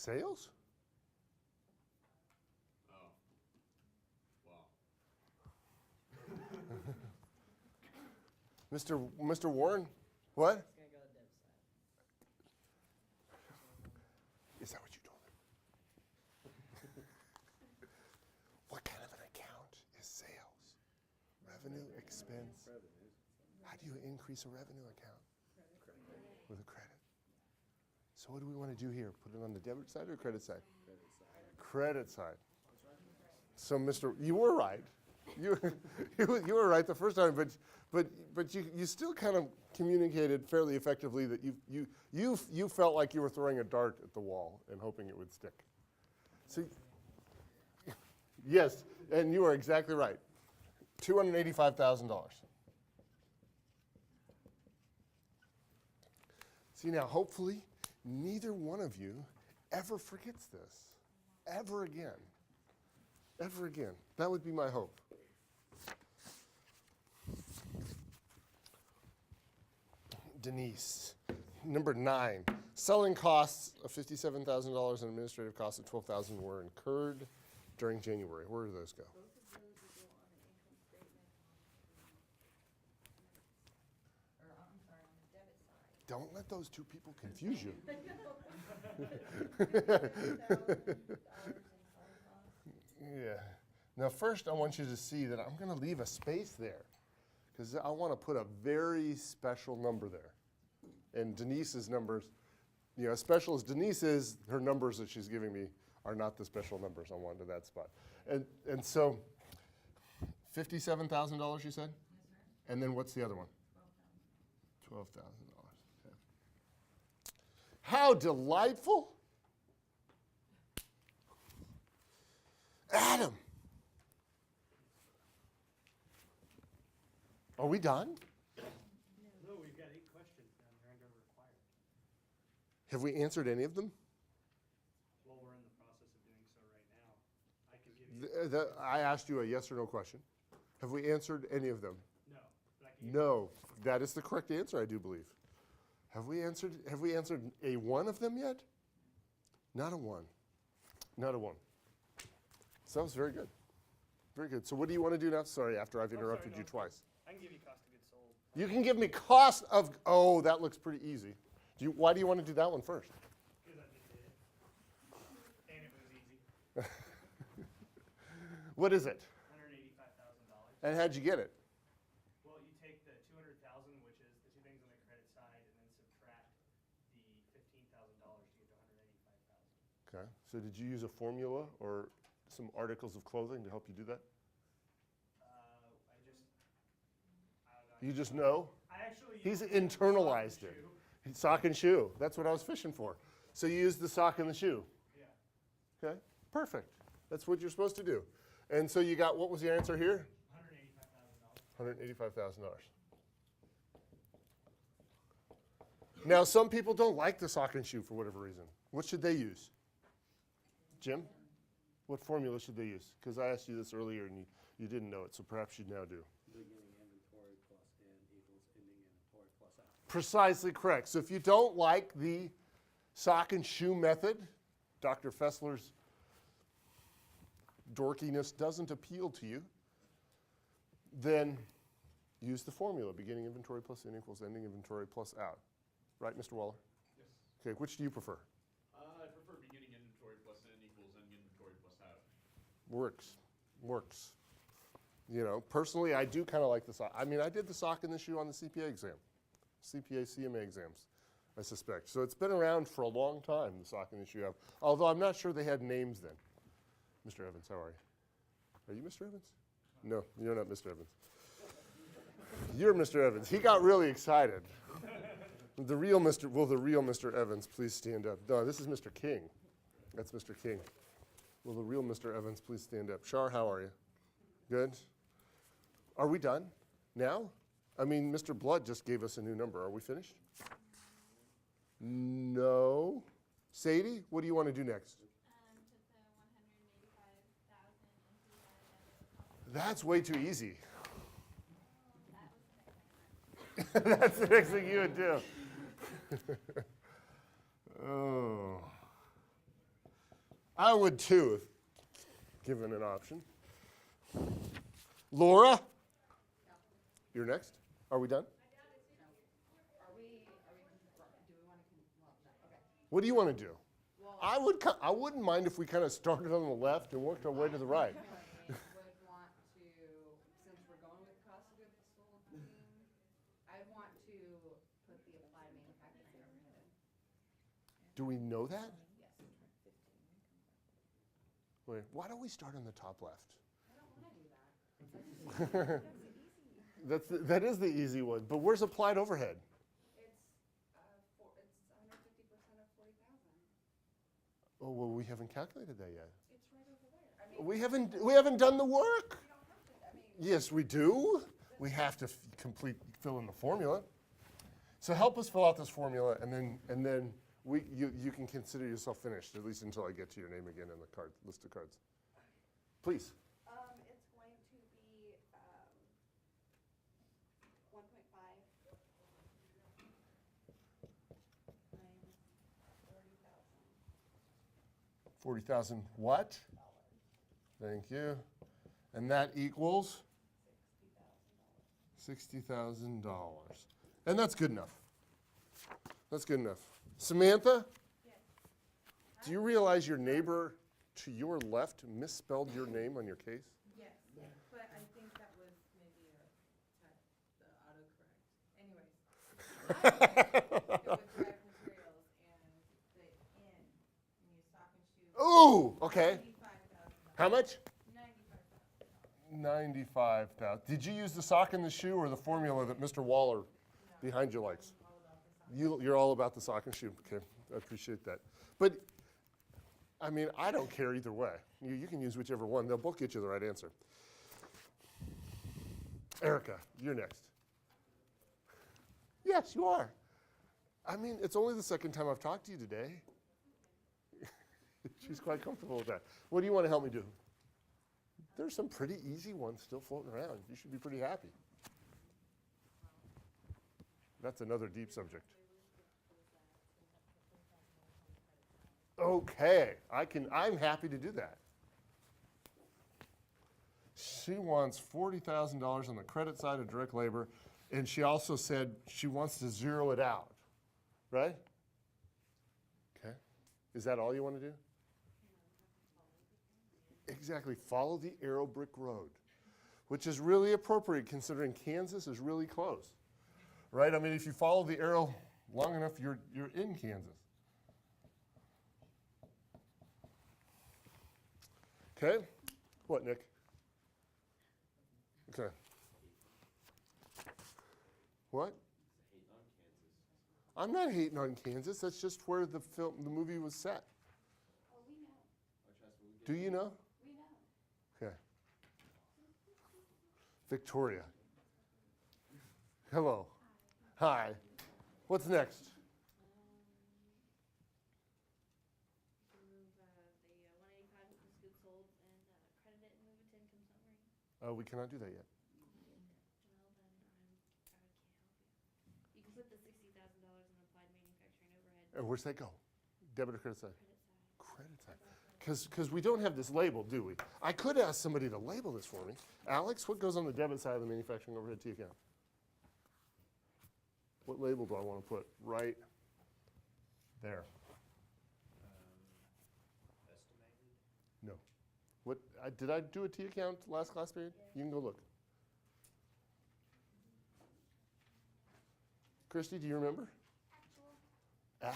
Sales? Oh. Wow. Mr. Warren? What? It's going to go to Deb's side. Is that what you told him? What kind of an account is sales? Revenue, expense. How do you increase a revenue account? With a credit. So what do we want to do here? Put it on the debit side or credit side? Credit side. So you were right. You were right the first time, but you still kind of communicated fairly effectively that you felt like you were throwing a dart at the wall and hoping it would stick. So yes, and you are exactly right. $285,000. See, now hopefully neither one of you ever forgets this, ever again. Ever again. That would be my hope. Denise, number 9. Selling costs of $57,000 and administrative costs of $12,000 were incurred during January. Where do those go? Both of those will go on the income statement. Or, I'm sorry, on the debit side. Don't let those two people confuse you. Yeah. Now first I want you to see that I'm going to leave a space there because I want to put a very special number there. And Denise's numbers, as special as Denise is, her numbers that she's giving me are not the special numbers I want to that spot. And so $57,000 you said? Yes, sir. And then what's the other one? $12,000. Okay. How delightful. Adam. Are we done? No, we've got 8 questions down here under required. Have we answered any of them? Well, we're in the process of doing so right now. I can give you. I asked you a yes or no question. Have we answered any of them? No. But I can No. That is the correct answer, I do believe. Have we answered a one of them yet? Not a one. Not a one. So that was very good. Very good. So what do you want to do now? Sorry, after I've interrupted you twice. I can give you cost of goods sold. You can give me cost of, oh, that looks pretty easy. Why do you want to do that one first? Because I just did it. And it was easy. What is it? $185,000. And how'd you get it? Well, you take the $200,000, which is the 2 things on the credit side, and then subtract the $15,000 to get to $185,000. Okay. So did you use a formula or some articles of clothing to help you do that? I don't know. You just know? I actually He's used internalized sock it. and shoe. Sock and shoe. That's what I was fishing for. So you used the sock and the shoe. Yeah. Okay. Perfect. That's what you're supposed to do. And so you got, what was your answer here? $185,000. $185,000. Now, some people don't like the sock and shoe for whatever reason. What should they use? Jim? What formula should they use? Because I asked you this earlier and you didn't know it, so perhaps you now do. Beginning inventory plus N equals ending inventory plus out. Precisely correct. So if you don't like the sock and shoe method, Dr. Fessler's dorkiness doesn't appeal to you, then use the formula, beginning inventory plus N equals ending inventory plus out. Right, Mr. Waller? Yes. Okay, which do you prefer? I prefer beginning inventory plus N equals ending inventory plus out. Works. Personally, I do kind of like the sock. I mean, I did the sock and the shoe on the CPA exam, CPA, CMA exams, I suspect. So it's been around for a long time, the sock and the shoe. Although I'm not sure they had names then. Mr. Evans, how are you? Are you Mr. Evans? No, you're not Mr. Evans. You're Mr. Evans. He got really excited. Will the real Mr. Evans please stand up? No, this is Mr. King. That's Mr. King. Will the real Mr. Evans please stand up? Shar, how are you? Good? Are we done now? I mean, Mr. Blood just gave us a new number. Are we finished? No. Sadie, what do you want to do next? Put the $185,000 into our debit. That's way too easy. That's the next thing you would do. Oh. I would too, if given an option. Laura? You're next. Are we done? Are we, do we wanna, well, no, okay. What do you want to do? Well, I wouldn't mind if we kind of started on the left and worked our way to the right. I would want to, since we're going with cost of goods sold theme, I'd want to put the applied manufacturing overhead in. Do we know that? Yes. Wait, why don't we start on the top left? I don't wanna do that. That is the easy one, but where's applied overhead? It's, it's 150% of 40,000. Oh, well, we haven't calculated that yet. It's right over there. I mean, We haven't done the work. you don't have to, I mean, Yes, we do. We have to fill in the formula. So help us fill out this formula, and then you can consider yourself finished, at least until I get to your name again in the card list of cards. Please. it's going to be, 1.5 times 40,000. 40,000 what? Thank you. And that equals $60,000. And that's good enough. That's good enough. Samantha? Yes. Do you realize your neighbor to your left misspelled your name on your case? Yes, but I think that was maybe the autocorrect. Anyways. It was direct materials and the in, when you stock and shoe. Ooh, okay. $95,000. How much? $95,000. 95,000. Did you use the sock in the shoe or the formula that Mr. Waller behind you likes? You're all about the sock and shoe. Okay, I appreciate that. But, I mean, I don't care either way. You can use whichever one. They'll both get you the right answer. Erica, you're next. Yes, you are. I mean, it's only the second time I've talked to you today. She's quite comfortable with that. What do you want to help me do? There's some pretty easy ones still floating around. You should be pretty happy. That's another deep subject. Okay, I'm happy to do that. She wants $40,000 on the credit side of direct labor, and she also said she wants to zero it out, right? Okay. Is that all you want to do? Exactly. Follow the arrow brick road, which is really appropriate considering Kansas is really close, right? I mean, if you follow the arrow long enough, you're in Kansas. Okay. What, Nick? Okay. What? I'm not hating on Kansas. That's just where the movie was set. Oh, we know, Do you know? we know. Okay. Victoria. Hello. Hi. What's next? Remove the 185 cost of goods sold and credit it and move it to income summary. We cannot do that yet. Well, then I can't help you. You can put the $60,000 in applied manufacturing overhead. Where's that go? Debit or credit side? Credit side. Credit side. Because we don't have this label, do we? I could ask somebody to label this for me. Alex, what goes on the debit side of the manufacturing overhead T account? What label do I want to put? Right there. Estimated? No. What? Did I do a T account last class period? You can go look. Christy, do you remember? Actual.